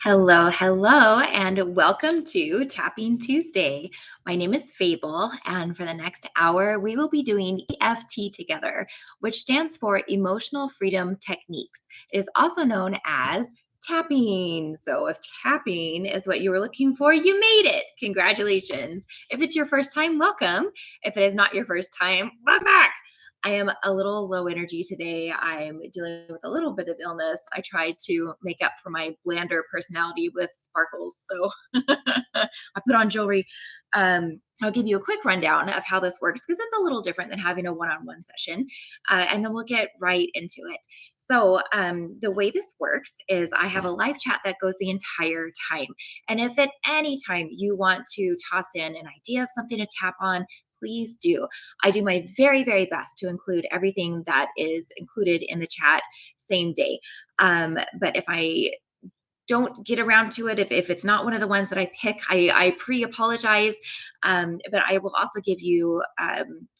Hello, hello, and welcome to Tapping Tuesday. My name is Fable, and for the next hour, we will be doing EFT together, which stands for Emotional Freedom Techniques. It is also known as tapping. So, if tapping is what you were looking for, you made it. Congratulations. If it's your first time, welcome. If it is not your first time, welcome back. I am a little low energy today. I'm dealing with a little bit of illness. I tried to make up for my blander personality with sparkles. So I put on jewelry. I'll give you a quick rundown of how this works because it's a little different than having a one on one session. And then we'll get right into it. So, the way this works is I have a live chat that goes the entire time. And if at any time you want to toss in an idea of something to tap on, please do. I do my very, very best to include everything that is included in the chat same day. But if I don't get around to it, if it's not one of the ones that I pick, I pre-apologize. But I will also give you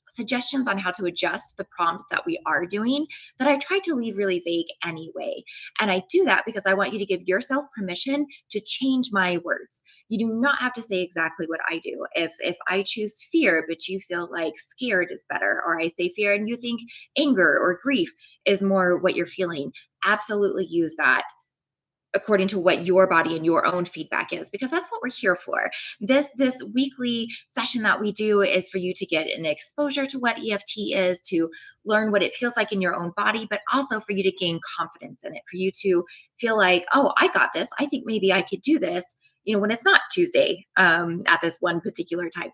suggestions on how to adjust the prompt that we are doing that I try to leave really vague anyway. And I do that because I want you to give yourself permission to change my words. You do not have to say exactly what I do. If I choose fear, but you feel like scared is better, or I say fear and you think anger or grief is more what you're feeling, absolutely use that according to what your body and your own feedback is, because that's what we're here for. This weekly session that we do is for you to get an exposure to what EFT is, to learn what it feels like in your own body, but also for you to gain confidence in it, for you to feel like, oh, I got this, I think maybe I could do this, when it's not Tuesday at this one particular time.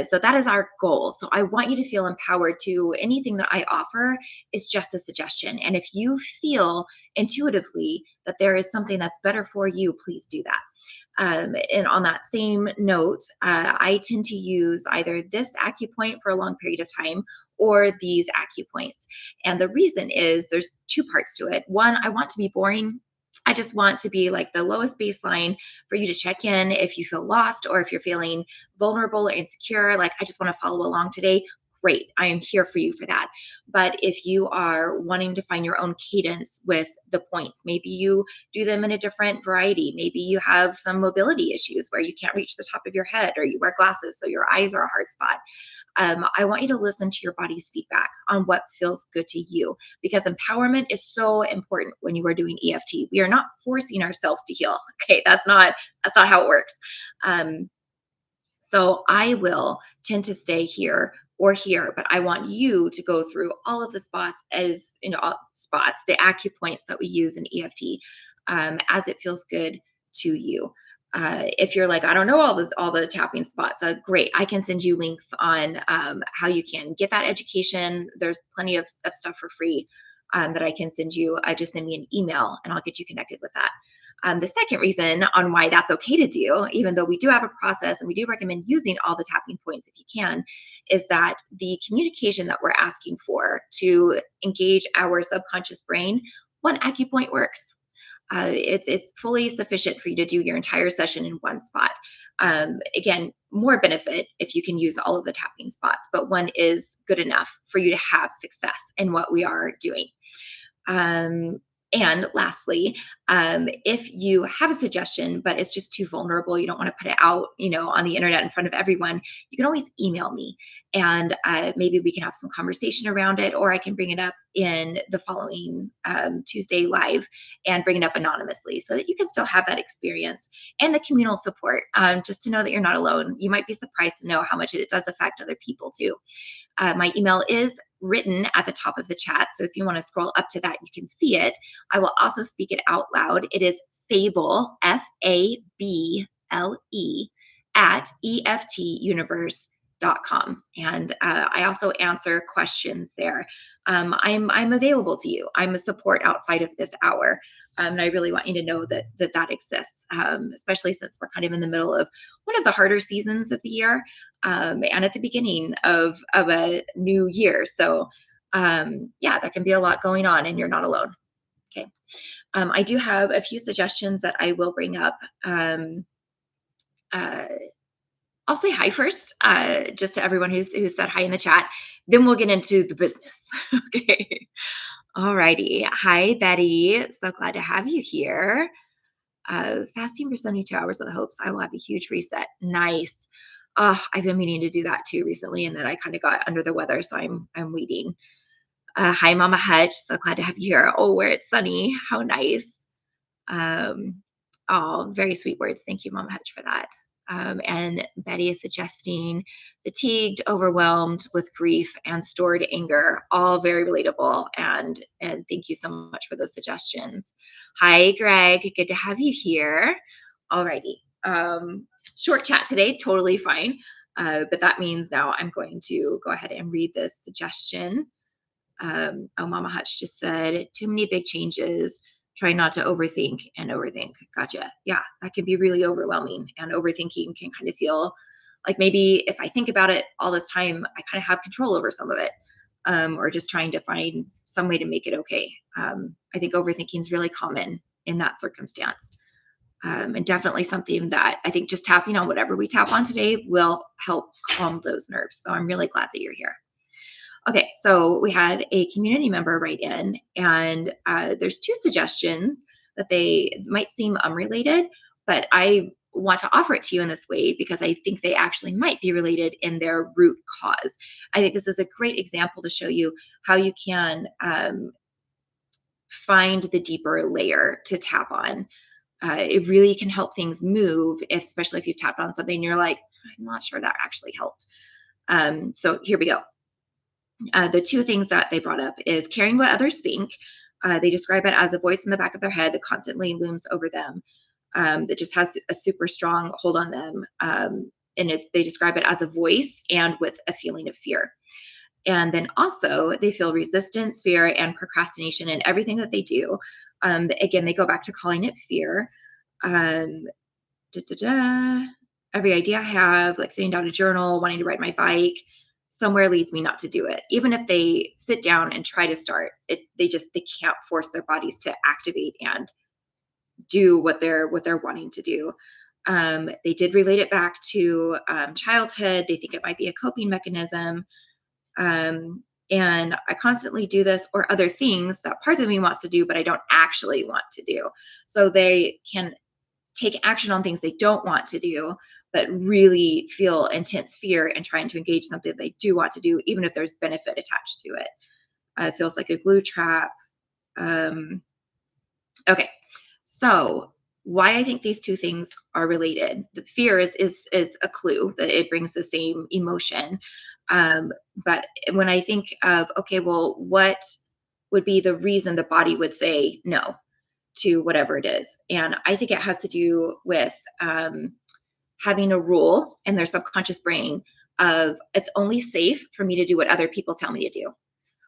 So that is our goal. So I want you to feel empowered to anything that I offer is just a suggestion. And if you feel intuitively that there is something that's better for you, please do that. And on that same note, I tend to use either this acupoint for a long period of time or these acupoints. And the reason is there's two parts to it. One, I want to be boring. I just want to be like the lowest baseline for you to check in if you feel lost or if you're feeling vulnerable or insecure. Like, I just want to follow along today. Great. I am here for you for that. But if you are wanting to find your own cadence with the points, maybe you do them in a different variety. Maybe you have some mobility issues where you can't reach the top of your head, or you wear glasses, so your eyes are a hard spot. I want you to listen to your body's feedback on what feels good to you, because empowerment is so important when you are doing EFT. We are not forcing ourselves to heal. Okay, that's not how it works. Um, so I will tend to stay here or here, but I want you to go through all of the spots, as all spots, the acupoints that we use in EFT, as it feels good to you. If you're like, I don't know all the tapping spots, great. I can send you links on how you can get that education. There's plenty of stuff for free that I can send you. Just send me an email and I'll get you connected with that. The second reason on why that's okay to do, even though we do have a process and we do recommend using all the tapping points if you can, is that the communication that we're asking for to engage our subconscious brain, one acupoint works. It's fully sufficient for you to do your entire session in one spot. Again, more benefit if you can use all of the tapping spots, but one is good enough for you to have success in what we are doing. Um, and lastly, if you have a suggestion, but it's just too vulnerable, you don't want to put it out, on the internet in front of everyone, you can always email me, and maybe we can have some conversation around it, or I can bring it up in the following Tuesday live and bring it up anonymously so that you can still have that experience and the communal support, just to know that you're not alone. You might be surprised to know how much it does affect other people too. My email is written at the top of the chat. So if you want to scroll up to that, you can see it. I will also speak it out loud. It is Fable, Fable, at EFTuniverse.com. And I also answer questions there. I'm available to you. I'm a support outside of this hour. And I really want you to know that exists, especially since we're kind of in the middle of one of the harder seasons of the year, and at the beginning of a new year. So yeah, there can be a lot going on and you're not alone. Okay. I do have a few suggestions that I will bring up. Uh, I'll say hi first, just to everyone who's said hi in the chat. Then we'll get into the business. Okay. All righty. Hi, Betty. So glad to have you here. Fasting for 72 hours with hopes I will have a huge reset. Nice. I've been meaning to do that too recently, and then I kind of got under the weather, so I'm waiting. Hi, Mama Hutch. So glad to have you here. Oh, where it's sunny. How nice. Um, oh, very sweet words. Thank you, Mama Hutch, for that. And Betty is suggesting fatigued, overwhelmed with grief, and stored anger. All very relatable. And thank you so much for those suggestions. Hi, Greg. Good to have you here. Alrighty. Short chat today, totally fine. But that means now I'm going to go ahead and read this suggestion. Mama Hutch just said, too many big changes. Try not to overthink and overthink. Gotcha. Yeah, that can be really overwhelming. And overthinking can kind of feel like maybe if I think about it all this time, I kind of have control over some of it, or just trying to find some way to make it okay. I think overthinking is really common in that circumstance. And definitely something that I think just tapping on whatever we tap on today will help calm those nerves. So I'm really glad that you're here. Okay, so we had a community member write in, and there's two suggestions that they might seem unrelated, but I want to offer it to you in this way because I think they actually might be related in their root cause. I think this is a great example to show you how you can find the deeper layer to tap on. It really can help things move, especially if you've tapped on something and you're like, I'm not sure that actually helped. So here we go. The two things that they brought up is caring what others think. They describe it as a voice in the back of their head that constantly looms over them, that just has a super strong hold on them. They describe it as a voice and with a feeling of fear. And then also they feel resistance, fear, and procrastination in everything that they do. Again, they go back to calling it fear. Um, da, da, da. Every idea I have, like sitting down to journal, wanting to ride my bike, somewhere leads me not to do it. Even if they sit down and try to start it, they can't force their bodies to activate and do what they're wanting to do. They did relate it back to childhood. They think it might be a coping mechanism. And I constantly do this or other things that parts of me wants to do, but I don't actually want to do. So they can take action on things they don't want to do, but really feel intense fear and trying to engage something they do want to do, even if there's benefit attached to it. It feels like a glue trap. Okay, so why I think these two things are related. The fear is a clue that it brings the same emotion. But when I think of, okay, well, what would be the reason the body would say no to whatever it is? And I think it has to do with having a rule in their subconscious brain of it's only safe for me to do what other people tell me to do.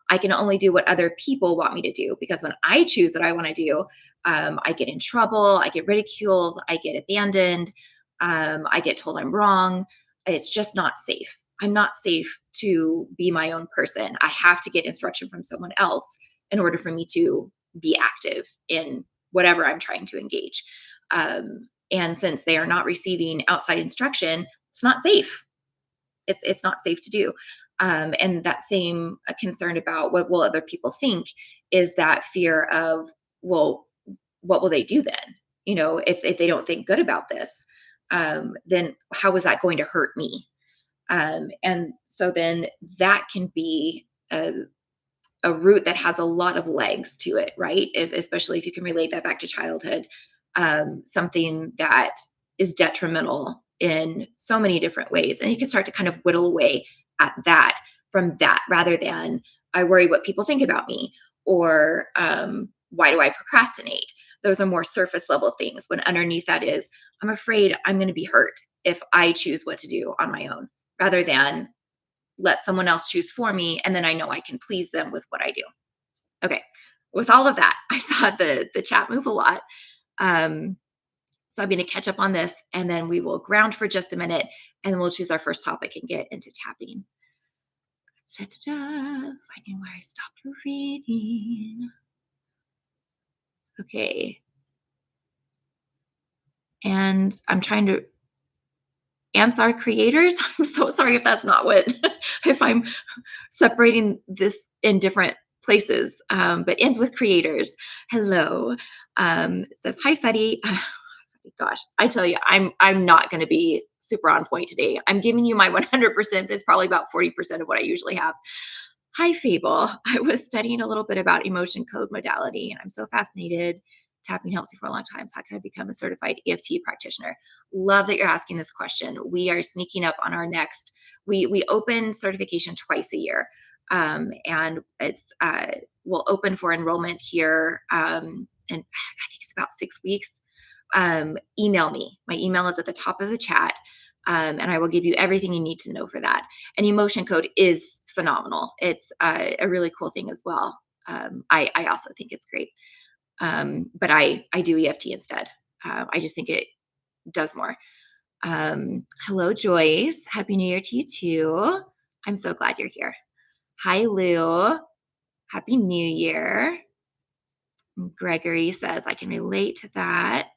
I can only do what other people want me to do because when I choose what I want to do, I get in trouble, I get ridiculed, I get abandoned, I get told I'm wrong. It's just not safe. I'm not safe to be my own person. I have to get instruction from someone else in order for me to be active in whatever I'm trying to engage. And since they are not receiving outside instruction, it's not safe. It's not safe to do. And that same concern about what will other people think is that fear of, well, what will they do then? If they don't think good about this, then how is that going to hurt me? And so then that can be a root that has a lot of legs to it, right? Especially if you can relate that back to childhood, something that is detrimental in so many different ways. And you can start to kind of whittle away at that from that rather than I worry what people think about me or why do I procrastinate? Those are more surface level things when underneath that is, I'm afraid I'm going to be hurt if I choose what to do on my own rather than let someone else choose for me. And then I know I can please them with what I do. Okay. With all of that, I saw the chat move a lot. So I'm going to catch up on this and then we will ground for just a minute and then we'll choose our first topic and get into tapping. Finding where I stopped reading. Okay. And I'm trying to ants are creators. I'm so sorry if that's not what, if I'm separating this in different places, but ends with creators. Hello. It says, hi, Fetty. Gosh, I tell you, I'm not going to be super on point today. I'm giving you my 100%, but it's probably about 40% of what I usually have. Hi, Fable. I was studying a little bit about emotion code modality, and I'm so fascinated. Tapping helps me for a long time. So how can I become a certified EFT practitioner? Love that you're asking this question. We are sneaking up on our next. We open certification twice a year, and it's will open for enrollment here, and I think it's about 6 weeks. Email me. My email is at the top of the chat, and I will give you everything you need to know for that. And emotion code is phenomenal. It's a really cool thing as well. I also think it's great, but I do EFT instead. I just think it does more. Hello, Joyce. Happy New Year to you too. I'm so glad you're here. Hi, Lou. Happy New Year. Gregory says, I can relate to that.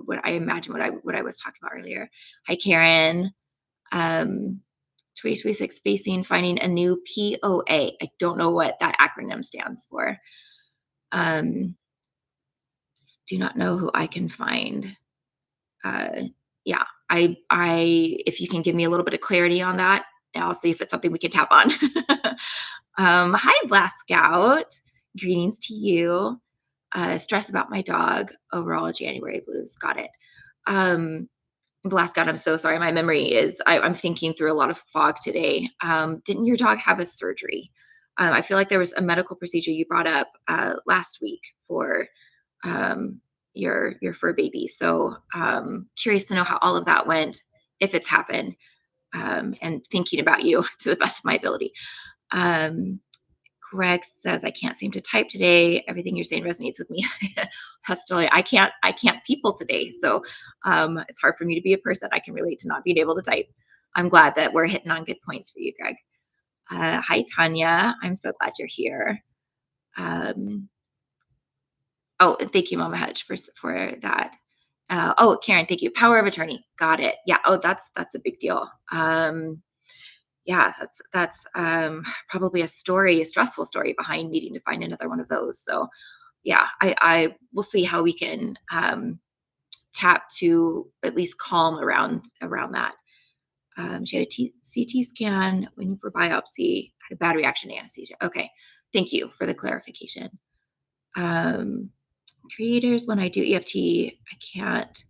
What I imagine what I was talking about earlier. Hi, Karen. 2026 facing finding a new POA. I don't know what that acronym stands for. Do not know who I can find. Yeah, if you can give me a little bit of clarity on that, I'll see if it's something we can tap on. Hi, Blast Scout. Greetings to you. Stress about my dog. Overall, January blues. Got it. Blast Scout, I'm so sorry. My memory is, I'm thinking through a lot of fog today. Didn't your dog have a surgery? I feel like there was a medical procedure you brought up last week for your fur baby. So curious to know how all of that went, if it's happened, and thinking about you to the best of my ability. Greg says, I can't seem to type today. Everything you're saying resonates with me. Hustily, I can't people today. So it's hard for me to be a person. I can relate to not being able to type. I'm glad that we're hitting on good points for you, Greg. Hi, Tanya. I'm so glad you're here. Oh, thank you, Mama Hedge, for that. Oh, Karen, thank you. Power of attorney. Got it. Yeah. Oh, that's a big deal. Yeah, that's probably a stressful story behind needing to find another one of those. So yeah, I will see how we can tap to at least calm around that. She had a CT scan when for biopsy, had a bad reaction to anesthesia. Okay, thank you for the clarification. Creators, when I do EFT, I can't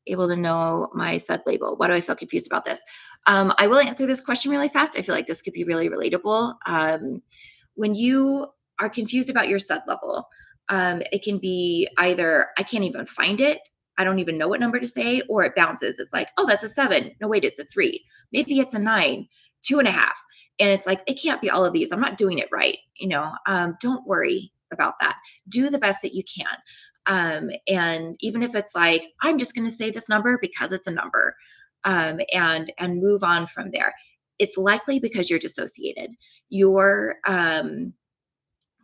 able to know my SUD label. Why do I feel confused about this? I will answer this question really fast. I feel like this could be really relatable. When you are confused about your SUD level, it can be either I can't even find it, I don't even know what number to say, or it bounces. It's like, oh, that's a 7. No, wait, it's a 3. Maybe it's a 9, 2.5. And it's like, it can't be all of these. I'm not doing it right. Don't worry about that. Do the best that you can. And even if it's like, I'm just going to say this number because it's a number, and move on from there. It's likely because you're dissociated. Your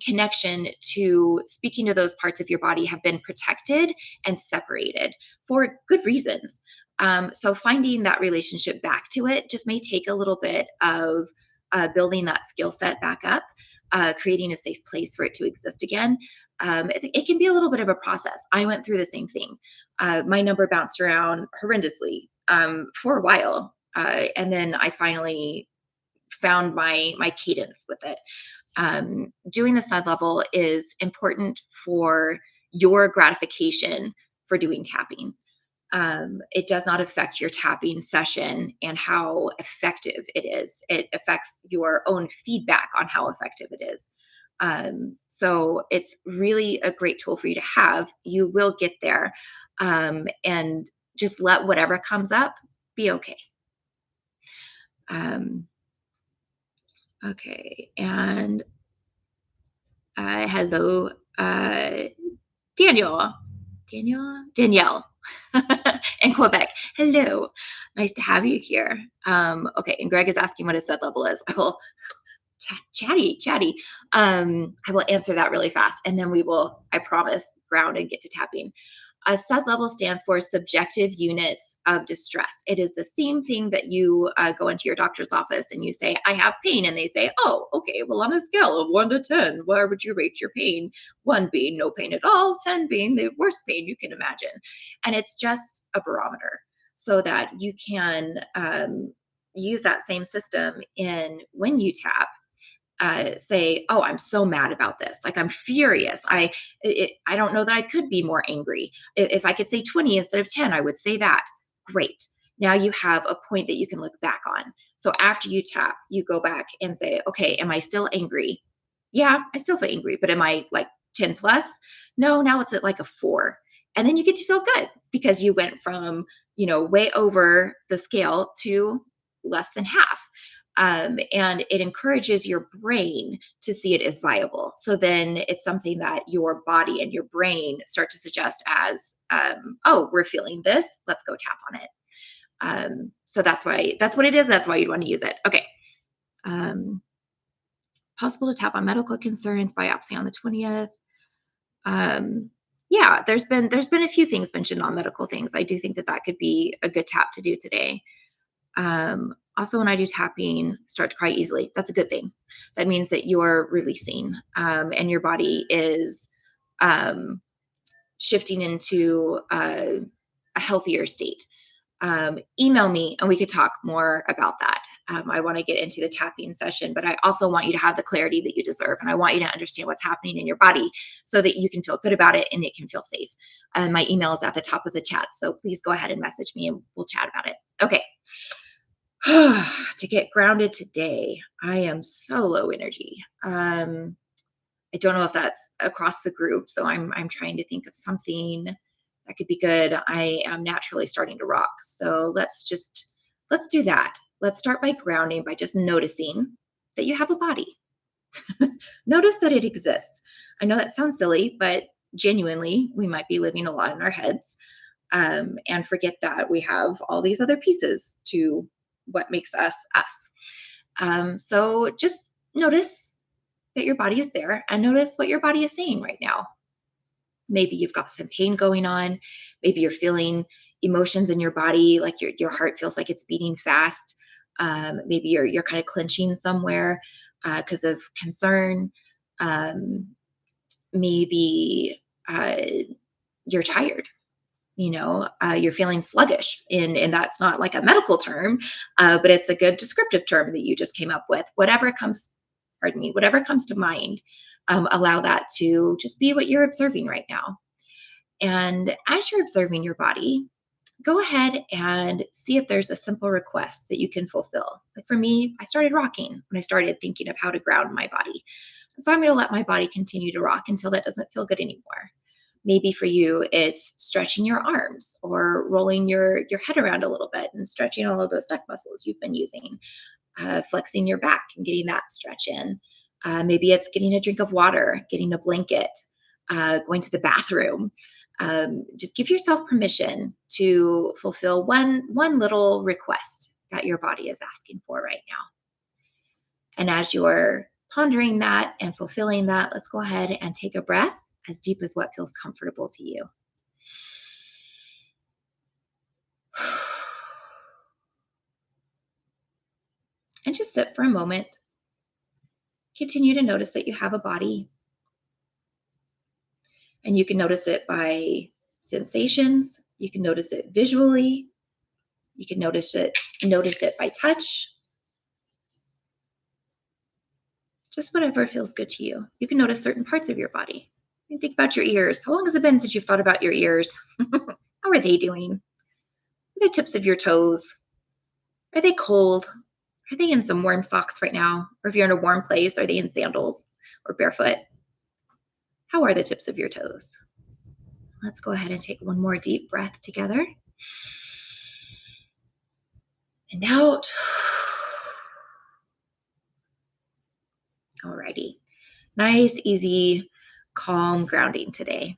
connection to speaking to those parts of your body have been protected and separated for good reasons. So finding that relationship back to it just may take a little bit of building that skill set back up, creating a safe place for it to exist again. It can be a little bit of a process. I went through the same thing. My number bounced around horrendously for a while, and then I finally found my cadence with it. Doing the SUD level is important for your gratification for doing tapping. It does not affect your tapping session and how effective it is. It affects your own feedback on how effective it is. So it's really a great tool for you to have. You will get there, and just let whatever comes up be okay. Okay, and hello, Danielle in Quebec. Hello, nice to have you here. Okay, and Greg is asking what his SUD level is. I will chatty. I will answer that really fast, and then we will, I promise, ground and get to tapping. A SUD level stands for subjective units of distress. It is the same thing that you go into your doctor's office and you say, I have pain. And they say, oh, okay, well, on a scale of 1 to 10, where would you rate your pain? 1 being no pain at all, 10 being the worst pain you can imagine. And it's just a barometer so that you can use that same system in when you tap. Say, oh, I'm so mad about this. Like I'm furious. I don't know that I could be more angry. If I could say 20 instead of 10, I would say that. Great. Now you have a point that you can look back on. So after you tap, you go back and say, okay, am I still angry? Yeah, I still feel angry, but am I like 10 plus? No, now it's at like a 4. And then you get to feel good because you went from, way over the scale to less than half. And it encourages your brain to see it as viable. So then it's something that your body and your brain start to suggest as, oh, we're feeling this. Let's go tap on it. So that's what it is. That's why you'd want to use it. Okay. Um, Possible to tap on medical concerns, biopsy on the 20th. Yeah, there's been a few things mentioned on medical things. I do think that could be a good tap to do today. Also, when I do tapping, start to cry easily. That's a good thing. That means that you're releasing and your body is um, shifting into a healthier state. Email me and we could talk more about that. I want to get into the tapping session, but I also want you to have the clarity that you deserve. And I want you to understand what's happening in your body so that you can feel good about it and it can feel safe. My email is at the top of the chat. So please go ahead and message me and we'll chat about it. Okay. To get grounded today, I am so low energy. I don't know if that's across the group, so I'm trying to think of something that could be good. I am naturally starting to rock, so let's do that. Let's start by grounding by just noticing that you have a body. Notice that it exists. I know that sounds silly, but genuinely, we might be living a lot in our heads and forget that we have all these other pieces to what makes us us. So just notice that your body is there and notice what your body is saying right now. Maybe you've got some pain going on. Maybe you're feeling emotions in your body, like your heart feels like it's beating fast. Maybe you're kind of clenching somewhere because of concern. Maybe you're tired. You're feeling sluggish, and that's not like a medical term, but it's a good descriptive term that you just came up with. Whatever comes to mind, allow that to just be what you're observing right now. And as you're observing your body, go ahead and see if there's a simple request that you can fulfill. Like for me, I started rocking when I started thinking of how to ground my body. So I'm going to let my body continue to rock until that doesn't feel good anymore. Maybe for you, it's stretching your arms or rolling your head around a little bit and stretching all of those neck muscles you've been using, flexing your back and getting that stretch in. Maybe it's getting a drink of water, getting a blanket, going to the bathroom. Just give yourself permission to fulfill one little request that your body is asking for right now. And as you're pondering that and fulfilling that, let's go ahead and take a breath as deep as what feels comfortable to you. And just sit for a moment. Continue to notice that you have a body. And you can notice it by sensations. You can notice it visually. You can notice it by touch. Just whatever feels good to you. You can notice certain parts of your body. And think about your ears. How long has it been since you've thought about your ears? How are they doing? Are the tips of your toes? Are they cold? Are they in some warm socks right now? Or if you're in a warm place, are they in sandals or barefoot? How are the tips of your toes? Let's go ahead and take one more deep breath together. And out. Alrighty. Nice, easy, calm grounding today.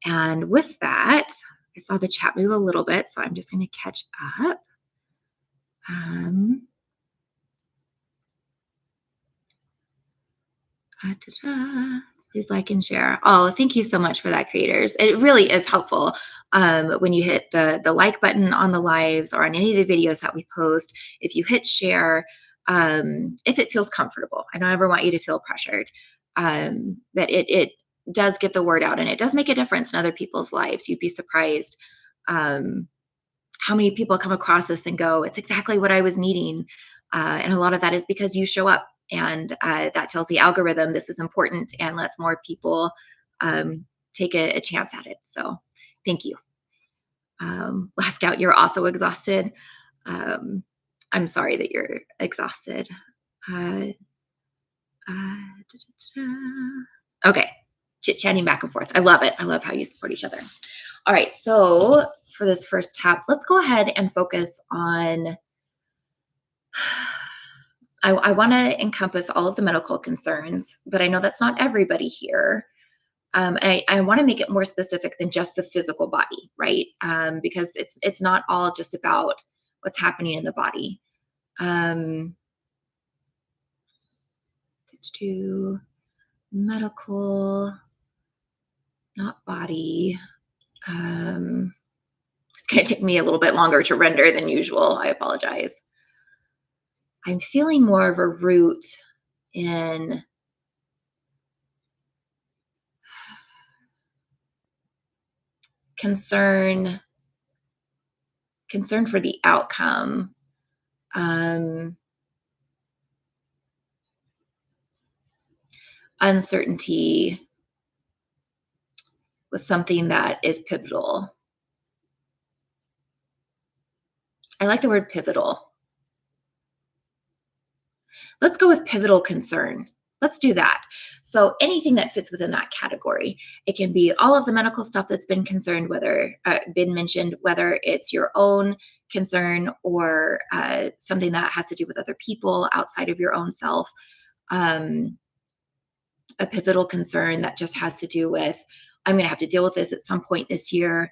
And with that, I saw the chat move a little bit, so I'm just going to catch up. Ta-da. Please like and share. Oh, thank you so much for that, creators. It really is helpful when you hit the like button on the lives or on any of the videos that we post. If you hit share, if it feels comfortable, I don't ever want you to feel pressured. That it does get the word out and it does make a difference in other people's lives. You'd be surprised um, how many people come across this and go, "It's exactly what I was needing," and a lot of that is because you show up, and that tells the algorithm this is important and lets more people take a chance at it. So, thank you. Last Scout, you're also exhausted. Um, I'm sorry that you're exhausted. Uh, okay, chit chatting back and forth. I love it. I love how you support each other. All right, so for this first tap, let's go ahead and focus on. I want to encompass all of the medical concerns, but I know that's not everybody here. I want to make it more specific than just the physical body, right? Because it's not all just about what's happening in the body. To medical, not body. It's going to take me a little bit longer to render than usual. I apologize. I'm feeling more of a root in concern for the outcome, uncertainty with something that is pivotal. I like the word pivotal. Let's go with pivotal concern. Let's do that. So anything that fits within that category. It can be all of the medical stuff that's been concerned, been mentioned, whether it's your own concern or something that has to do with other people outside of your own self. A pivotal concern that just has to do with, I'm going to have to deal with this at some point this year.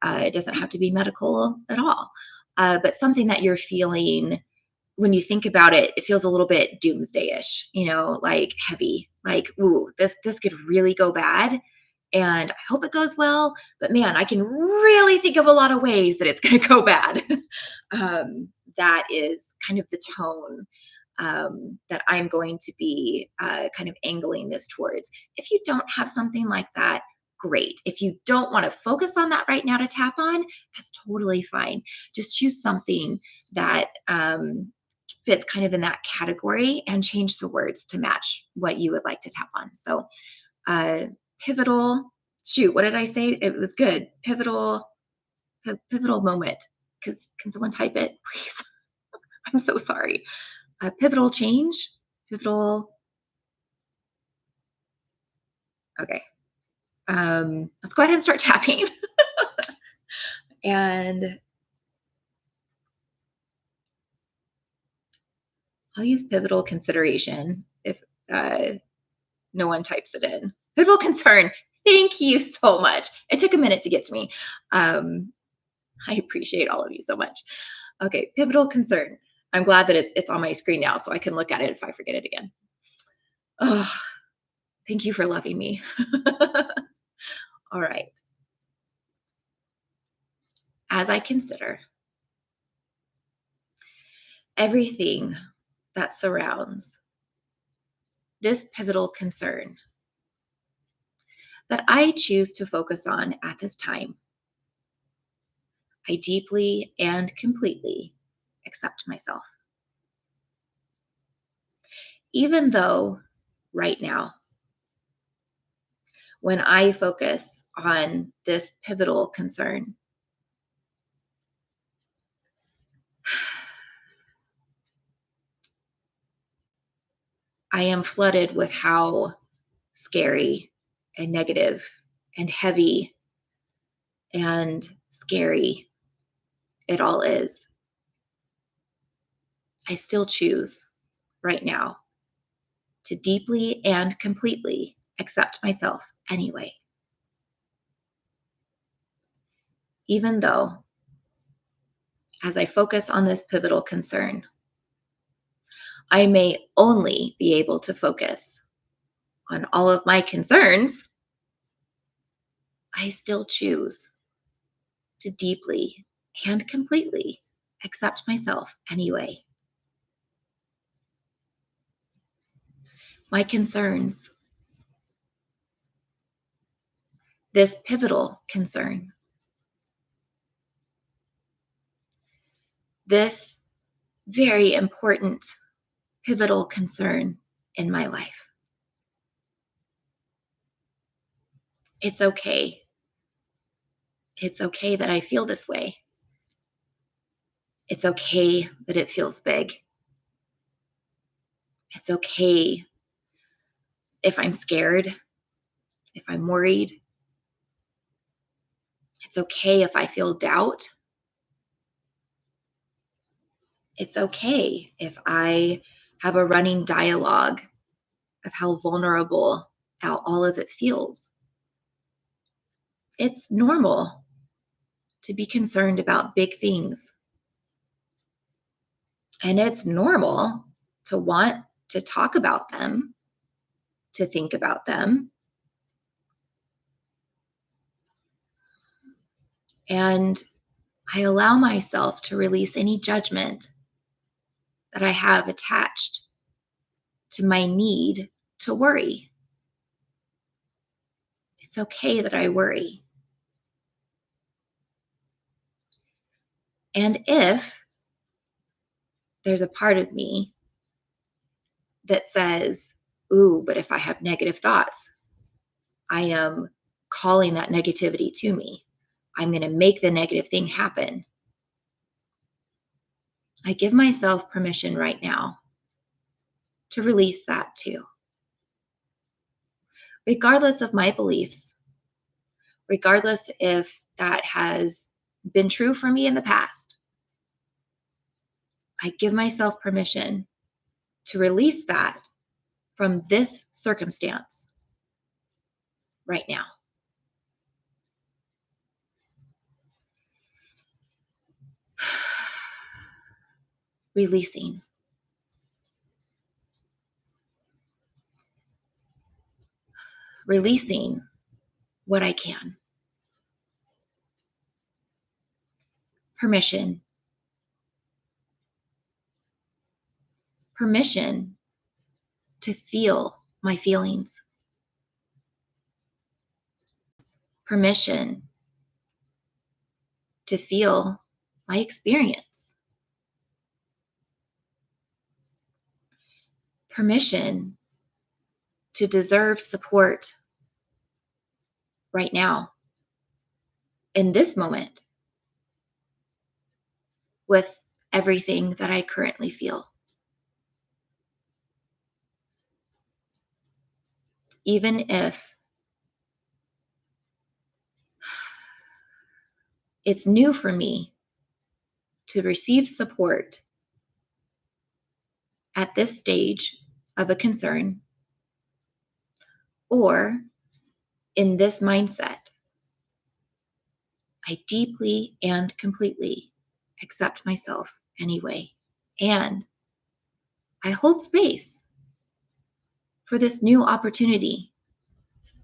It doesn't have to be medical at all, but something that you're feeling when you think about it, it feels a little bit doomsday-ish, like heavy, like, ooh, this could really go bad. And I hope it goes well, but man, I can really think of a lot of ways that it's going to go bad. That is kind of the tone that I'm going to be kind of angling this towards. If you don't have something like that, great. If you don't want to focus on that right now to tap on, that's totally fine. Just choose something that fits kind of in that category and change the words to match what you would like to tap on. So, pivotal. Shoot, what did I say? It was good. Pivotal moment. Can someone type it, please? I'm so sorry. Pivotal change. Pivotal. Okay. Let's go ahead and start tapping. And I'll use pivotal consideration if no one types it in. Pivotal concern. Thank you so much. It took a minute to get to me. I appreciate all of you so much. Okay, pivotal concern. I'm glad that it's on my screen now so I can look at it if I forget it again. Oh, thank you for loving me. All right. As I consider everything that surrounds this pivotal concern that I choose to focus on at this time, I deeply and completely accept myself. Even though right now, when I focus on this pivotal concern, I am flooded with how scary and negative and heavy and scary it all is. I still choose right now to deeply and completely accept myself anyway. Even though, as I focus on this pivotal concern, I may only be able to focus on all of my concerns, I still choose to deeply and completely accept myself anyway. My concerns, this pivotal concern, this very important pivotal concern in my life. It's okay. It's okay that I feel this way. It's okay that it feels big. It's okay if I'm scared, if I'm worried. It's okay if I feel doubt. It's okay if I have a running dialogue of how vulnerable how all of it feels. It's normal to be concerned about big things. And it's normal to want to talk about them, to think about them. And I allow myself to release any judgment that I have attached to my need to worry. It's okay that I worry. And if there's a part of me that says, ooh, but if I have negative thoughts, I am calling that negativity to me. I'm going to make the negative thing happen. I give myself permission right now to release that too. Regardless of my beliefs, regardless if that has been true for me in the past, I give myself permission to release that from this circumstance right now. Releasing. Releasing what I can. Permission. Permission to feel my feelings. Permission to feel my experience. Permission to deserve support right now, in this moment, with everything that I currently feel. Even if it's new for me to receive support at this stage of a concern or in this mindset, I deeply and completely accept myself anyway. And I hold space for this new opportunity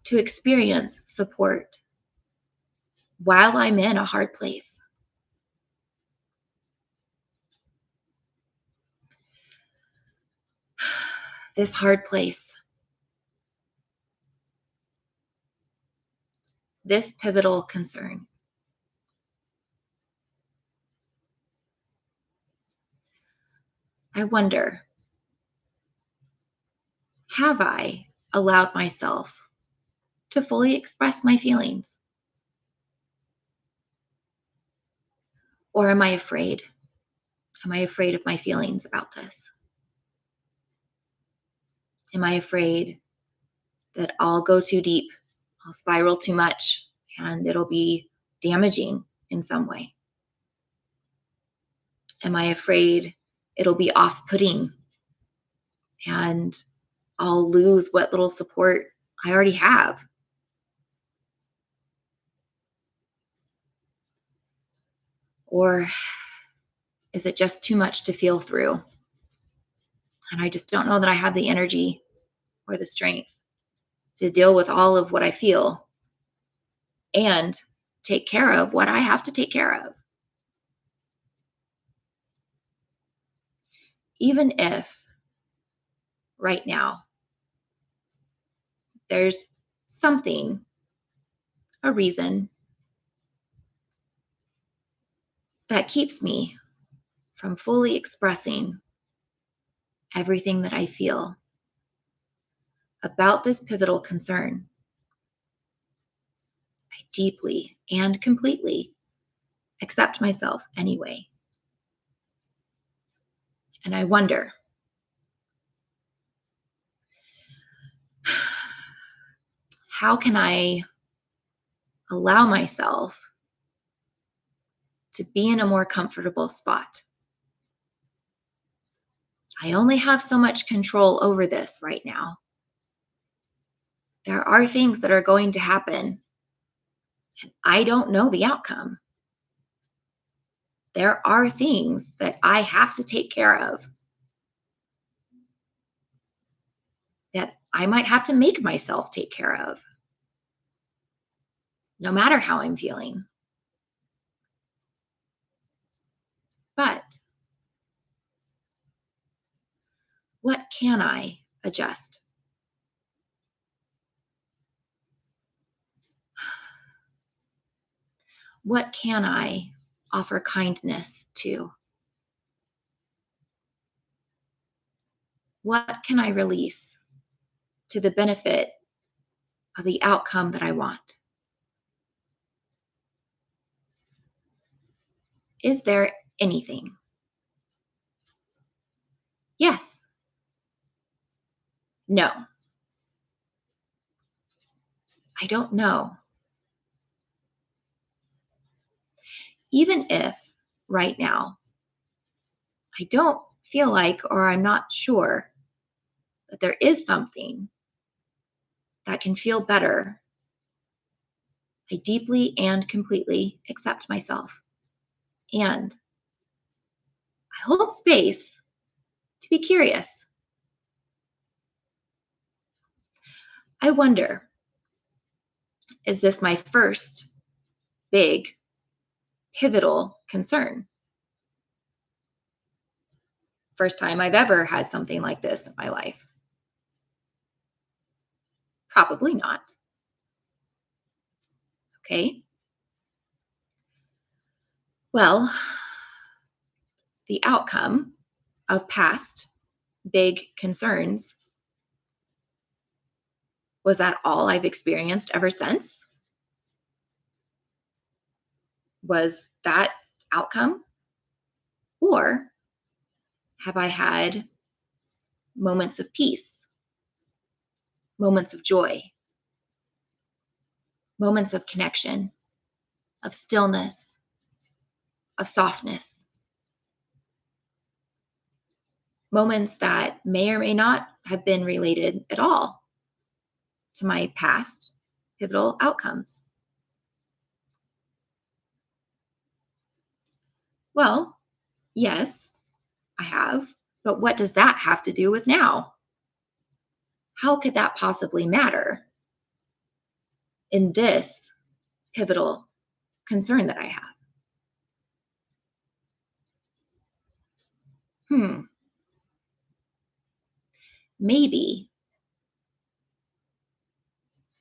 to experience support while I'm in a hard place. This hard place, this pivotal concern. I wonder, have I allowed myself to fully express my feelings? Or am I afraid? Am I afraid of my feelings about this? Am I afraid that I'll go too deep, I'll spiral too much, and it'll be damaging in some way? Am I afraid it'll be off putting and I'll lose what little support I already have? Or is it just too much to feel through? And I just don't know that I have the energy or the strength. to deal with all of what I feel and take care of what I have to take care of. Even if right now there's something, a reason that keeps me from fully expressing everything that I feel about this pivotal concern, I deeply and completely accept myself anyway. And I wonder, how can I allow myself to be in a more comfortable spot? I only have so much control over this right now. There are things that are going to happen, and I don't know the outcome. There are things that I have to take care of that I might have to make myself take care of, no matter how I'm feeling. But what can I adjust? What can I offer kindness to? What can I release to the benefit of the outcome that I want? Is there anything? Yes. No. I don't know. Even if right now I don't feel like, or I'm not sure that there is something that can feel better, I deeply and completely accept myself. And I hold space to be curious. I wonder, is this my first big, pivotal concern? First time I've ever had something like this in my life? Probably not. Okay. Well, the outcome of past big concerns, was that all I've experienced ever since? Was that outcome? Or have I had moments of peace, moments of joy, moments of connection, of stillness, of softness, moments that may or may not have been related at all to my past pivotal outcomes? Well, yes, I have. But what does that have to do with now? How could that possibly matter in this pivotal concern that I have? Hmm, maybe,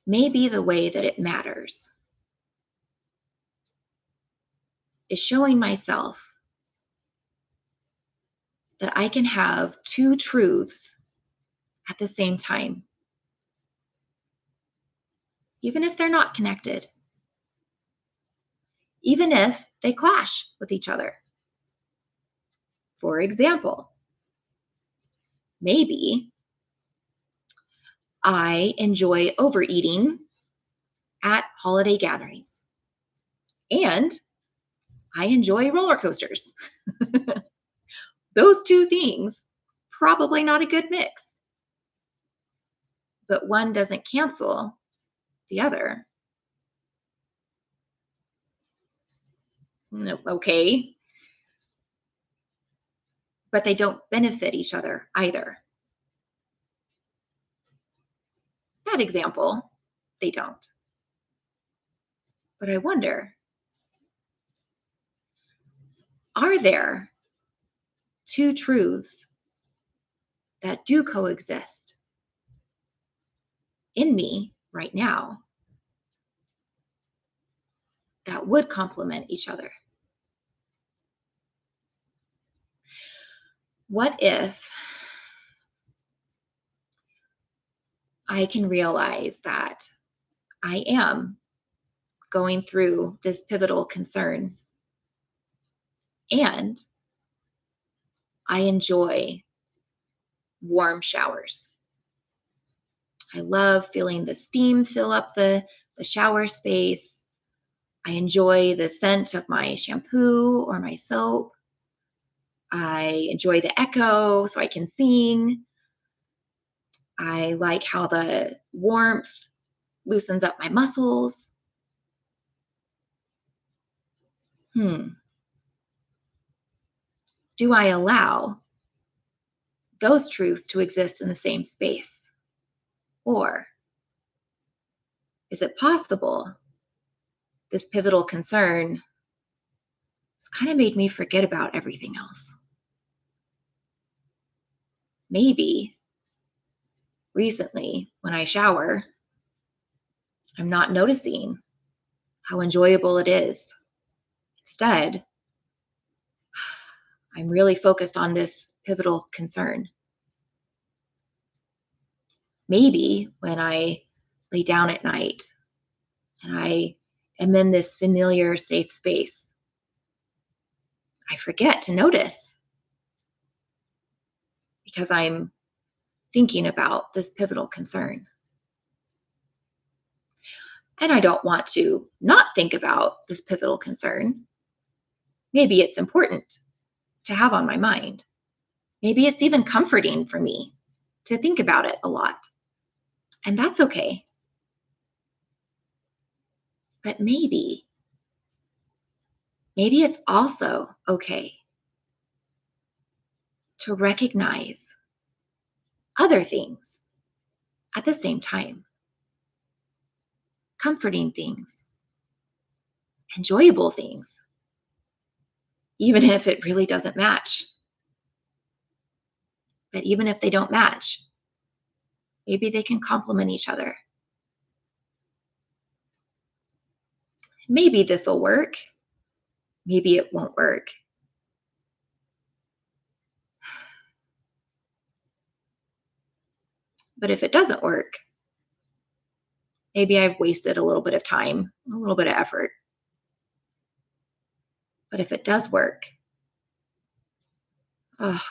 maybe the way that it matters is showing myself that I can have two truths at the same time, even if they're not connected, even if they clash with each other. For example, maybe I enjoy overeating at holiday gatherings and I enjoy roller coasters. Those two things, probably not a good mix, but one doesn't cancel the other. No, okay, but they don't benefit each other either. that example, they don't. But I wonder, are there two truths that do coexist in me right now that would complement each other? What if I can realize that I am going through this pivotal concern and I enjoy warm showers? I love feeling the steam fill up the shower space. I enjoy the scent of my shampoo or my soap. I enjoy the echo so I can sing. I like how the warmth loosens up my muscles. Hmm. Do I allow those truths to exist in the same space? Or is it possible this pivotal concern has kind of made me forget about everything else? Maybe recently when I shower, I'm not noticing how enjoyable it is. Instead, I'm really focused on this pivotal concern. Maybe when I lay down at night and I am in this familiar, safe space, I forget to notice because I'm thinking about this pivotal concern. And I don't want to not think about this pivotal concern. Maybe it's important to have on my mind. Maybe it's even comforting for me to think about it a lot. And that's okay. But maybe it's also okay to recognize other things at the same time, comforting things, enjoyable things, even if it really doesn't match. But even if they don't match, maybe they can complement each other. Maybe this will work. Maybe it won't work. But if it doesn't work, maybe I've wasted a little bit of time, a little bit of effort. But if it does work, oh,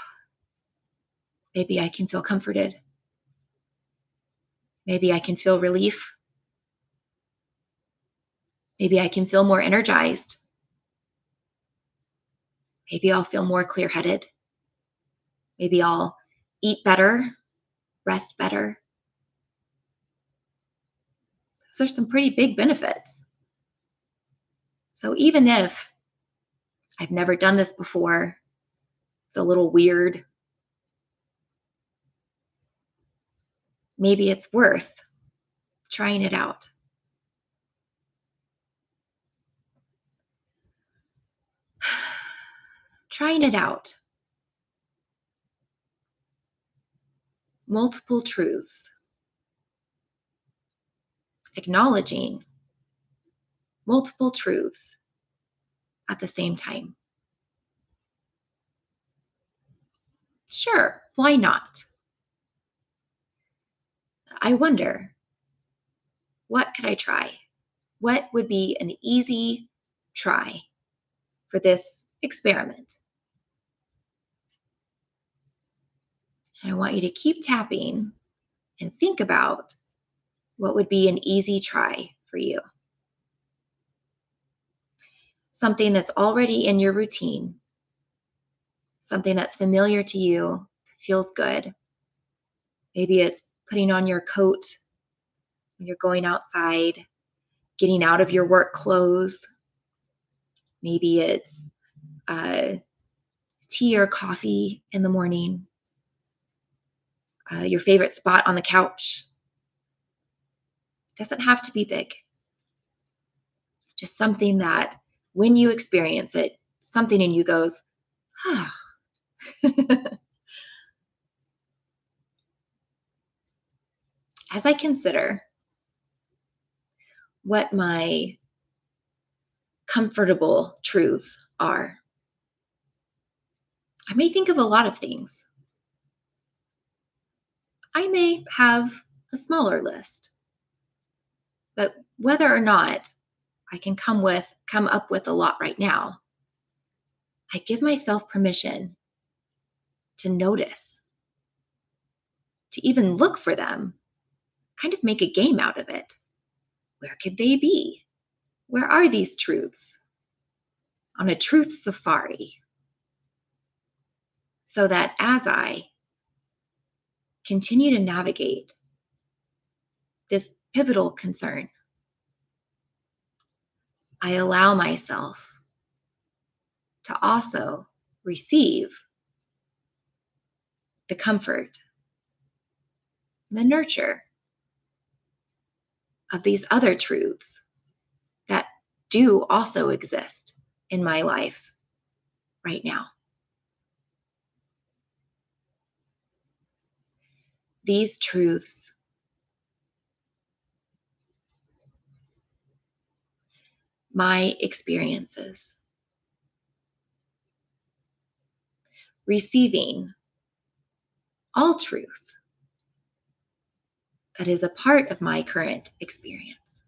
maybe I can feel comforted. Maybe I can feel relief. Maybe I can feel more energized. Maybe I'll feel more clear headed. Maybe I'll eat better, rest better. Those are some pretty big benefits. So even if I've never done this before, it's a little weird, maybe it's worth trying it out. Trying it out. Multiple truths. Acknowledging multiple truths at the same time. Sure, why not? I wonder, what could I try? What would be an easy try for this experiment? And I want you to keep tapping and think about what would be an easy try for you. Something that's already in your routine, something that's familiar to you, feels good. Maybe it's putting on your coat when you're going outside, getting out of your work clothes. Maybe it's tea or coffee in the morning, your favorite spot on the couch. It doesn't have to be big, just something that when you experience it, something in you goes, ah. As I consider what my comfortable truths are, I may think of a lot of things. I may have a smaller list, but whether or not I can come up with a lot right now, I give myself permission to notice, to even look for them, kind of make a game out of it. Where could they be? Where are these truths? On a truth safari. So that as I continue to navigate this pivotal concern, I allow myself to also receive the comfort, the nurture of these other truths that do also exist in my life right now. These truths, my experiences, receiving all truth that is a part of my current experience.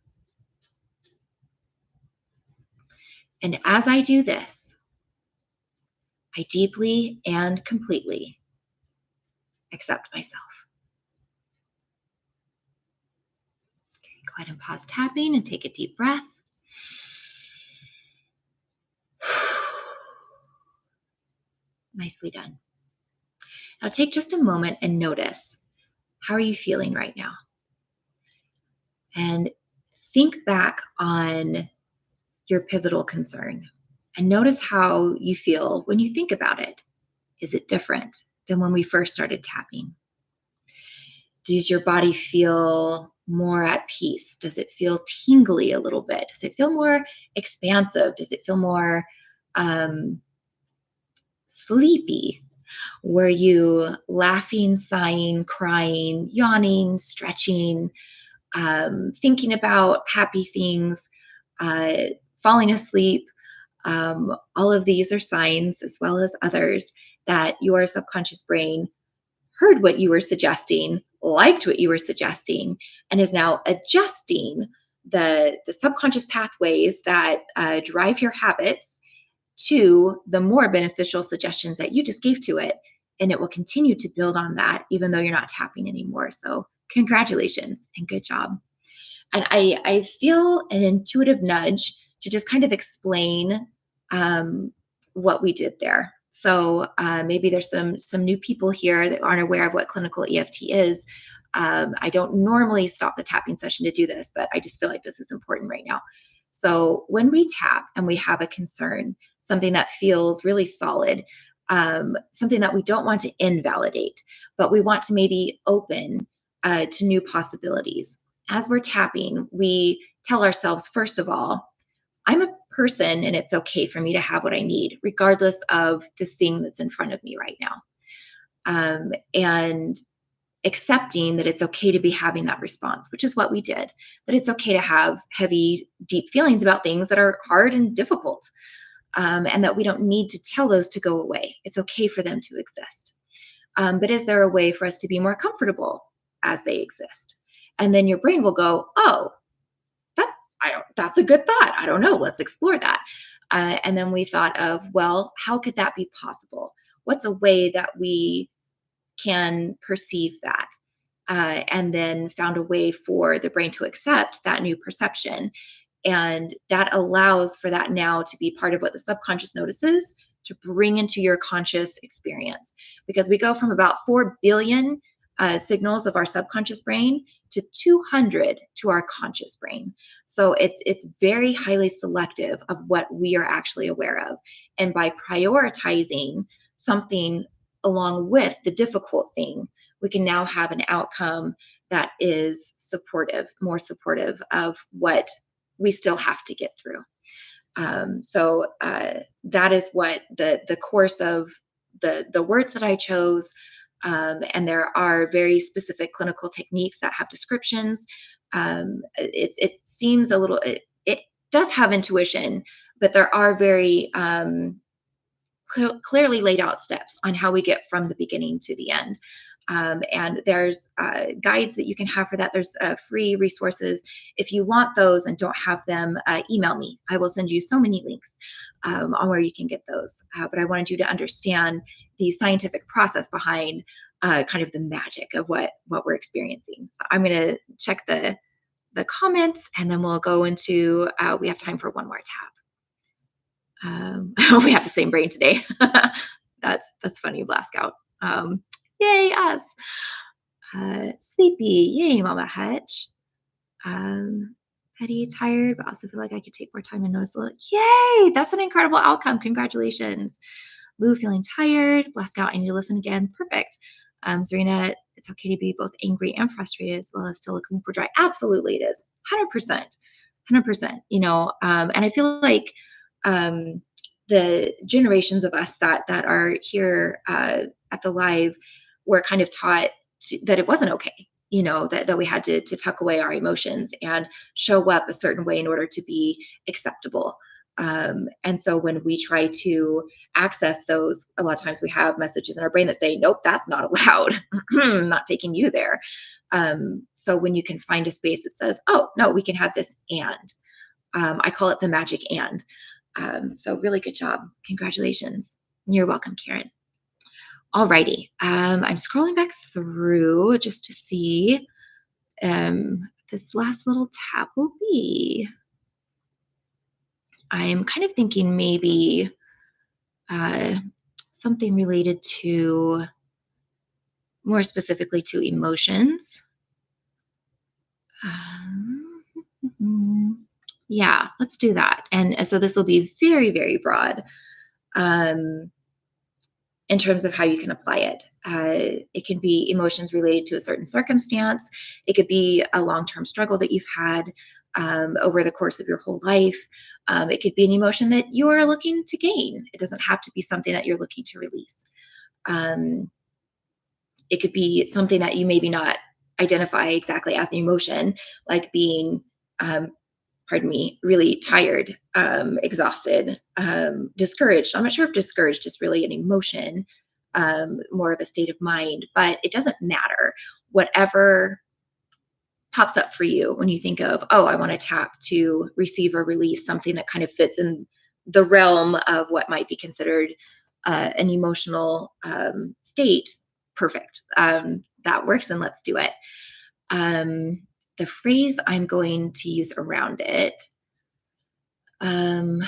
And as I do this, I deeply and completely accept myself. Okay, go ahead and pause tapping and take a deep breath. Nicely done. Now take just a moment and notice, how are you feeling right now? And think back on your pivotal concern and notice how you feel when you think about it. Is it different than when we first started tapping? Does your body feel more at peace? Does it feel tingly a little bit? Does it feel more expansive? Does it feel more sleepy? Were you laughing, sighing, crying, yawning, stretching, thinking about happy things, falling asleep? All of these are signs, as well as others, that your subconscious brain heard what you were suggesting, liked what you were suggesting, and is now adjusting the subconscious pathways that drive your habits to the more beneficial suggestions that you just gave to it. And it will continue to build on that, even though you're not tapping anymore. So, congratulations and good job. And I feel an intuitive nudge to just kind of explain what we did there. So maybe there's some new people here that aren't aware of what clinical EFT is. I don't normally stop the tapping session to do this, but I just feel like this is important right now. So when we tap and we have a concern, something that feels really solid, something that we don't want to invalidate, but we want to maybe open to new possibilities. As we're tapping, we tell ourselves, first of all, I'm a person and it's okay for me to have what I need, regardless of this thing that's in front of me right now. And accepting that it's okay to be having that response, which is what we did, that it's okay to have heavy, deep feelings about things that are hard and difficult, and that we don't need to tell those to go away. It's okay for them to exist. But is there a way for us to be more comfortable as they exist? And then your brain will go, oh, that's a good thought. I don't know. Let's explore that. And then we thought of, well, how could that be possible? What's a way that we can perceive that? And then found a way for the brain to accept that new perception. And that allows for that now to be part of what the subconscious notices to bring into your conscious experience. Because we go from about 4 billion signals of our subconscious brain to 200 to our conscious brain. So it's very highly selective of what we are actually aware of. And by prioritizing something along with the difficult thing, we can now have an outcome that is supportive, more supportive of what we still have to get through. So that is what the course of the words that I chose. And there are very specific clinical techniques that have descriptions. It seems a little, it does have intuition, but there are very clearly laid out steps on how we get from the beginning to the end. And there's guides that you can have for that. There's free resources. If you want those and don't have them, email me. I will send you so many links on where you can get those. But I wanted you to understand the scientific process behind kind of the magic of what we're experiencing. So I'm going to check the comments, and then we'll go into. We have time for one more tap. We have the same brain today. That's funny, Blaskout. Yay, us. Sleepy. Yay, Mama Hutch. Petty, tired, but also feel like I could take more time and notice a little. Yay, that's an incredible outcome. Congratulations. Lou, feeling tired. Blaskout, I need to listen again. Perfect. Serena, it's okay to be both angry and frustrated as well as still looking for joy. Absolutely, it is. 100%. 100%. And I feel like the generations of us that are here at the live were kind of taught that it wasn't okay, that we had to tuck away our emotions and show up a certain way in order to be acceptable. And so when we try to access those, a lot of times we have messages in our brain that say, nope, that's not allowed. I'm not taking you there. So when you can find a space that says, oh, no, we can have this and. I call it the magic and. So really good job. Congratulations. You're welcome, Karen. Alrighty. I'm scrolling back through just to see this last little tap will be. I'm kind of thinking maybe something related to, more specifically to emotions. Yeah, let's do that. And so this will be very, very broad in terms of how you can apply it. It can be emotions related to a certain circumstance. It could be a long-term struggle that you've had over the course of your whole life. It could be an emotion that you're looking to gain. It doesn't have to be something that you're looking to release. It could be something that you maybe not identify exactly as an emotion, like being really tired, exhausted, discouraged. I'm not sure if discouraged is really an emotion, more of a state of mind, but it doesn't matter. Whatever pops up for you when you think of, oh, I want to tap to receive or release something that kind of fits in the realm of what might be considered an emotional state, perfect. That works, and let's do it. The phrase I'm going to use around it, you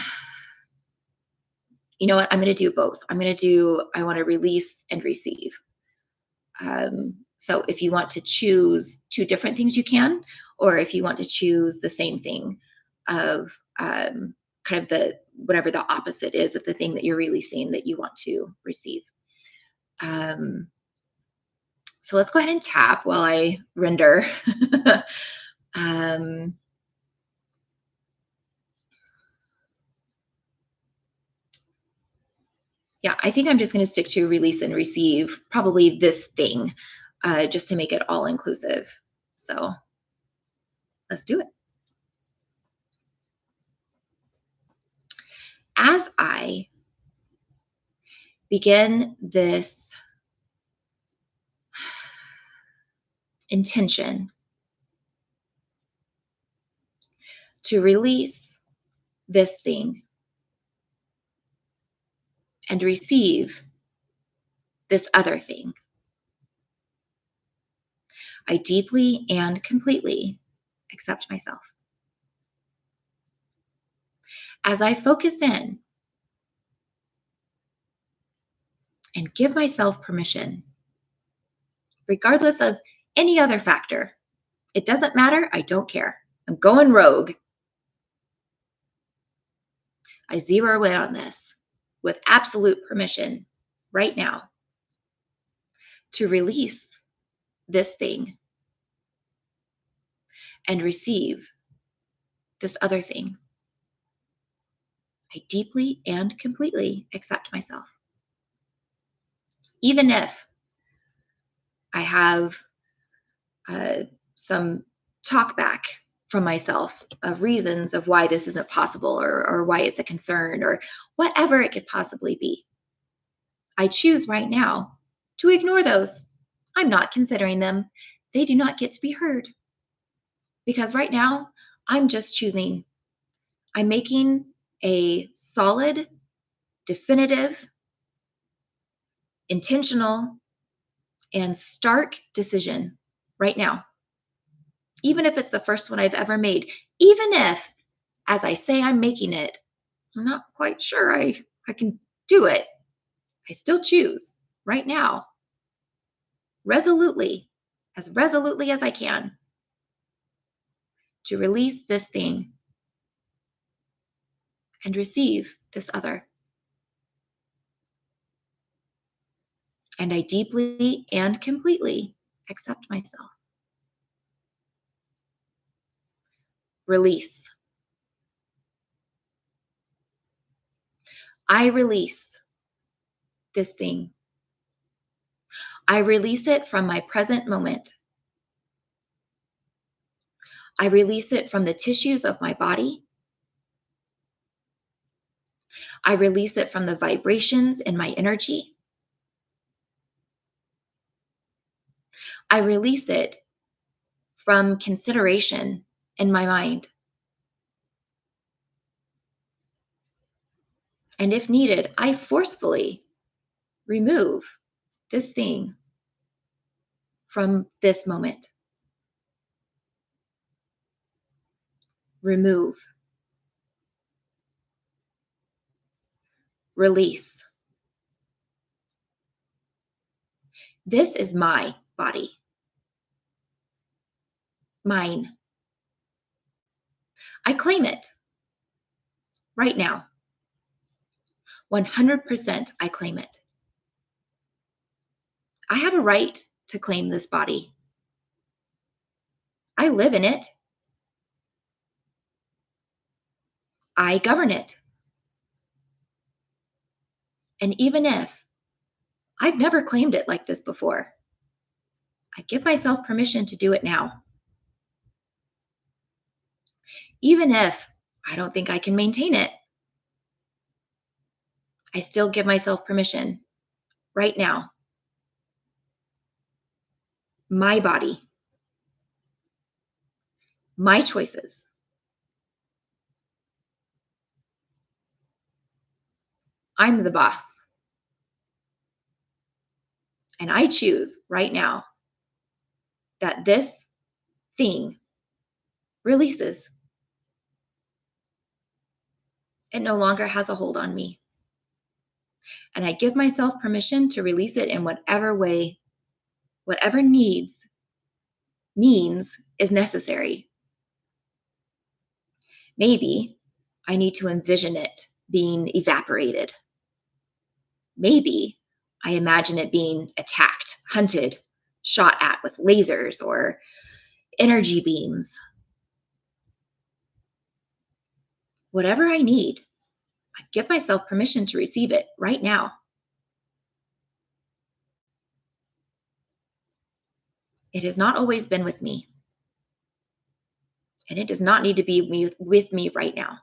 know what? I'm going to do both. I want to release and receive. So if you want to choose two different things, you can, or if you want to choose the same thing of kind of whatever the opposite is of the thing that you're releasing that you want to receive. So let's go ahead and tap while I render. Yeah, I think I'm just going to stick to release and receive, probably this thing, just to make it all inclusive. So let's do it. As I begin this intention to release this thing and receive this other thing, I deeply and completely accept myself. As I focus in and give myself permission, regardless of any other factor, it doesn't matter. I don't care. I'm going rogue. I zero in on this with absolute permission right now to release this thing and receive this other thing. I deeply and completely accept myself. Even if I have some talk back from myself of reasons of why this isn't possible or why it's a concern or whatever it could possibly be. I choose right now to ignore those. I'm not considering them. They do not get to be heard. Because right now, I'm just choosing. I'm making a solid, definitive, intentional, and stark decision right now. Even if it's the first one I've ever made, even if, as I say I'm making it, I'm not quite sure I can do it, I still choose right now, resolutely as I can, to release this thing and receive this other. And I deeply and completely accept myself. Release. I release this thing. I release it from my present moment. I release it from the tissues of my body. I release it from the vibrations in my energy. I release it from consideration in my mind. And if needed, I forcefully remove this thing from this moment. Remove. Release. This is my body. Mine. I claim it right now. 100% I claim it. I have a right to claim this body. I live in it. I govern it. And even if I've never claimed it like this before, I give myself permission to do it now. Even if I don't think I can maintain it, I still give myself permission right now. My body, my choices. I'm the boss. And I choose right now that this thing releases. It no longer has a hold on me. And I give myself permission to release it in whatever way, whatever means is necessary. Maybe I need to envision it being evaporated. Maybe I imagine it being attacked, hunted, shot at with lasers or energy beams. Whatever I need, I give myself permission to receive it right now. It has not always been with me, and it does not need to be with me right now.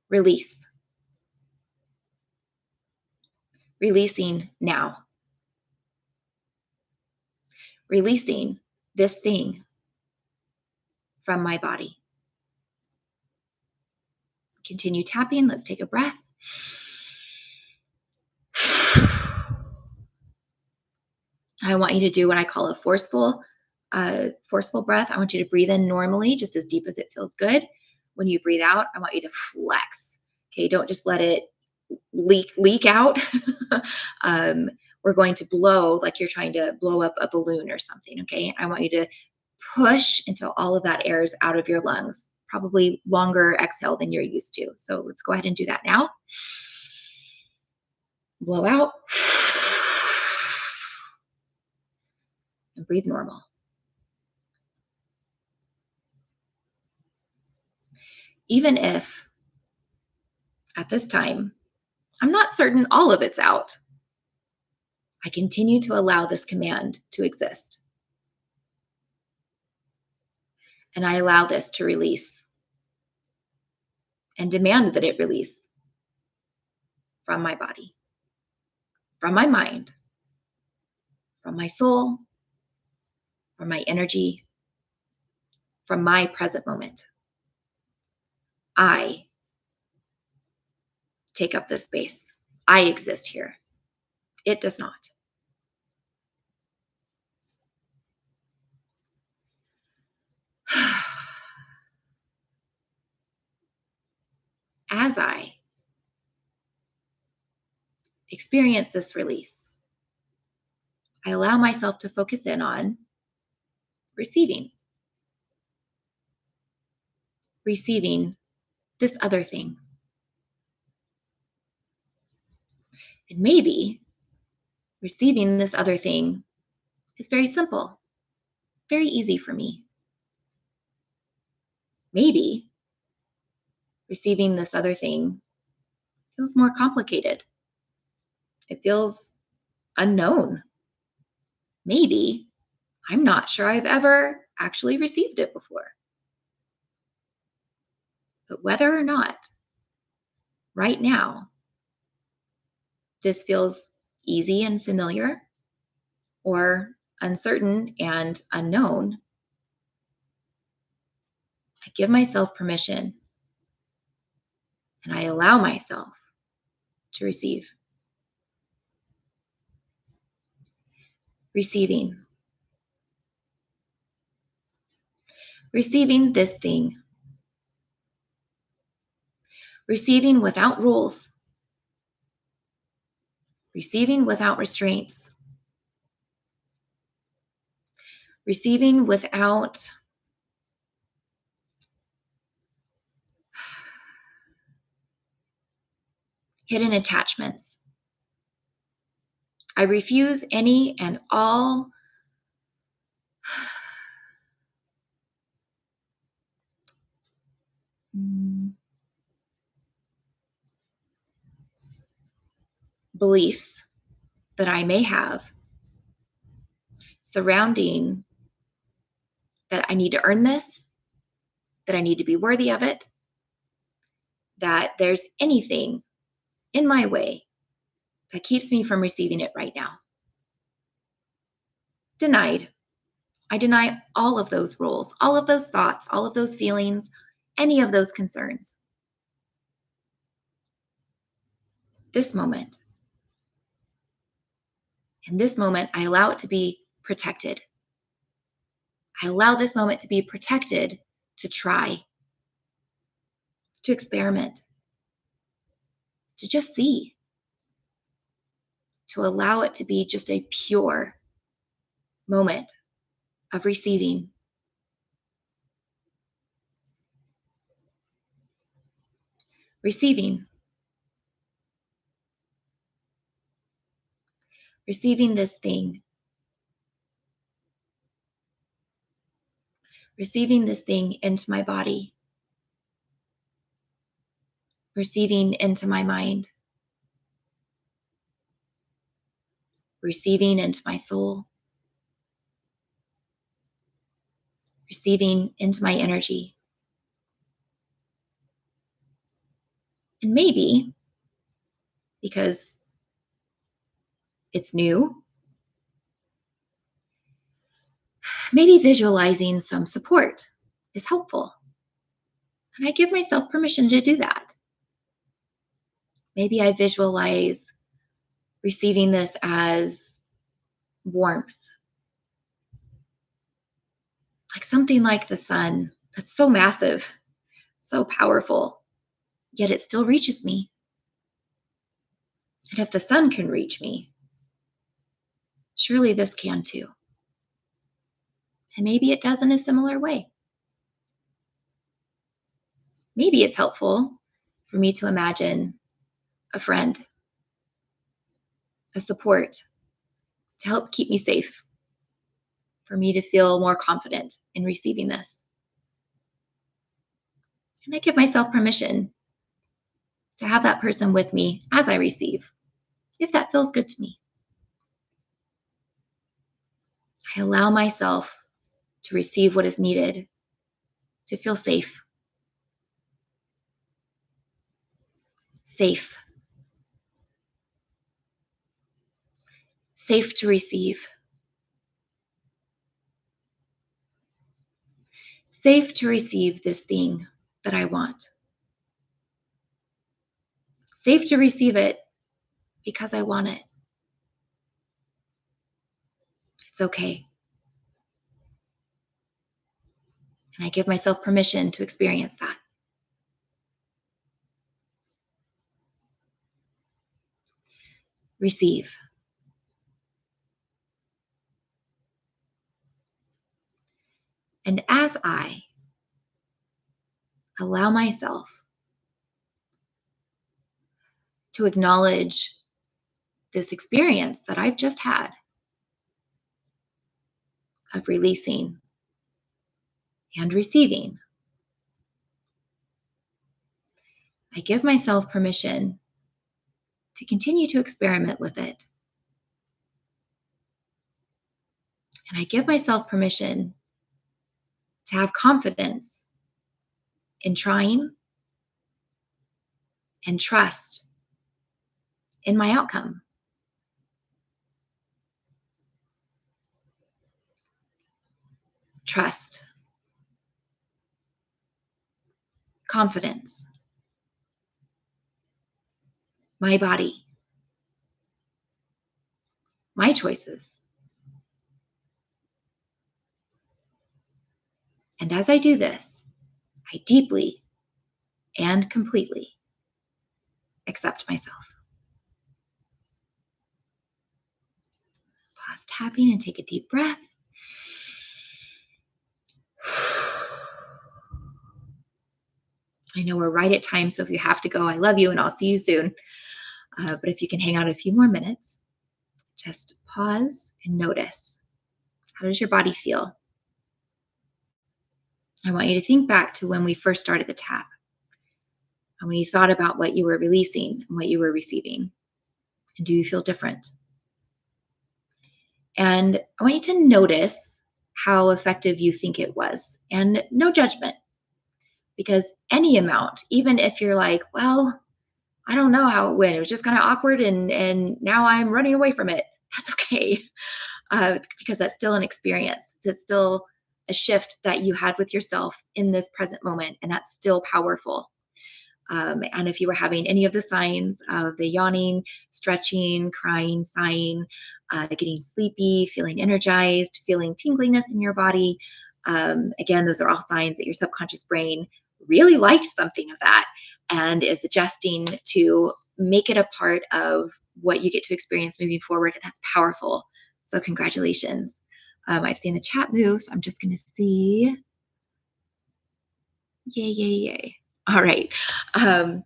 Release. Releasing now. Releasing this thing from my body. Continue tapping. Let's take a breath. I want you to do what I call a forceful breath. I want you to breathe in normally, just as deep as it feels good. When you breathe out, I want you to flex. Okay, don't just let it leak out. We're going to blow like you're trying to blow up a balloon or something. Okay, I want you to push until all of that air is out of your lungs. Probably longer exhale than you're used to. So let's go ahead and do that now. Blow out and breathe normal. Even if at this time I'm not certain all of it's out, I continue to allow this command to exist. And I allow this to release and demand that it release from my body, from my mind, from my soul, from my energy, from my present moment. I take up this space. I exist here. It does not. As I experience this release, I allow myself to focus in on receiving this other thing. And maybe receiving this other thing is very simple, very easy for me. Maybe receiving this other thing feels more complicated. It feels unknown. Maybe I'm not sure I've ever actually received it before. But whether or not, right now, this feels easy and familiar or uncertain and unknown, I give myself permission and I allow myself to receive. Receiving. Receiving this thing. Receiving without rules. Receiving without restraints. Receiving without hidden attachments. I refuse any and all beliefs that I may have surrounding that I need to earn this, that I need to be worthy of it, that there's anything in my way that keeps me from receiving it right now. Denied. I deny all of those rules, all of those thoughts, all of those feelings, any of those concerns. This moment. In this moment, I allow it to be protected. I allow this moment to be protected to try, to experiment, to just see, to allow it to be just a pure moment of receiving. Receiving. Receiving this thing. Receiving this thing into my body. Receiving into my mind. Receiving into my soul. Receiving into my energy. And maybe, because it's new, maybe visualizing some support is helpful. And I give myself permission to do that. Maybe I visualize receiving this as warmth, like something like the sun that's so massive, so powerful, yet it still reaches me. And if the sun can reach me, surely this can too. And maybe it does in a similar way. Maybe it's helpful for me to imagine a friend, a support to help keep me safe, for me to feel more confident in receiving this. And I give myself permission to have that person with me as I receive, if that feels good to me. I allow myself to receive what is needed to feel safe. Safe. Safe to receive. Safe to receive this thing that I want. Safe to receive it because I want it. It's okay. And I give myself permission to experience that. Receive. And as I allow myself to acknowledge this experience that I've just had of releasing and receiving, I give myself permission to continue to experiment with it. And I give myself permission to have confidence in trying and trust in my outcome. Trust, confidence, my body, my choices. And as I do this, I deeply and completely accept myself. Pause tapping and take a deep breath. I know we're right at time, so if you have to go, I love you and I'll see you soon. But if you can hang out a few more minutes, just pause and notice. How does your body feel? I want you to think back to when we first started the tap and when you thought about what you were releasing and what you were receiving. And do you feel different? And I want you to notice how effective you think it was, and no judgment, because any amount, even if you're like, well, I don't know how it went, it was just kind of awkward and now I'm running away from it, that's okay. Because that's still an experience. It's still a shift that you had with yourself in this present moment, and that's still powerful. And if you were having any of the signs of the yawning, stretching, crying, sighing, getting sleepy, feeling energized, feeling tingliness in your body, again, those are all signs that your subconscious brain really liked something of that and is adjusting to make it a part of what you get to experience moving forward. And that's powerful. So, congratulations. I've seen the chat move, so I'm just going to see. Yay, yay, yay. All right. Um,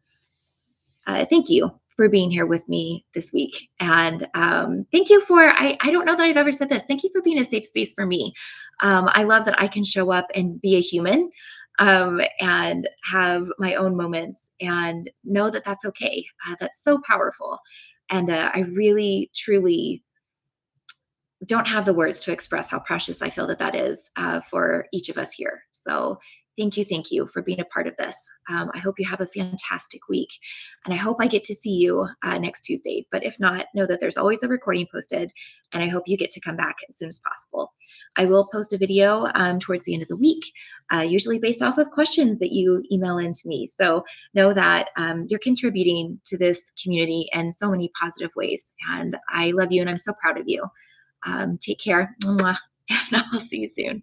thank you for being here with me this week. And thank you for, I don't know that I've ever said this. Thank you for being a safe space for me. I love that I can show up and be a human and have my own moments and know that that's okay. That's so powerful. And I really, truly don't have the words to express how precious I feel that that is for each of us here. So thank you for being a part of this. I hope you have a fantastic week, and I hope I get to see you next Tuesday. But if not, know that there's always a recording posted, and I hope you get to come back as soon as possible. I will post a video towards the end of the week, usually based off of questions that you email in to me. So know that you're contributing to this community in so many positive ways, and I love you, and I'm so proud of you. Take care. Mwah. And I'll see you soon.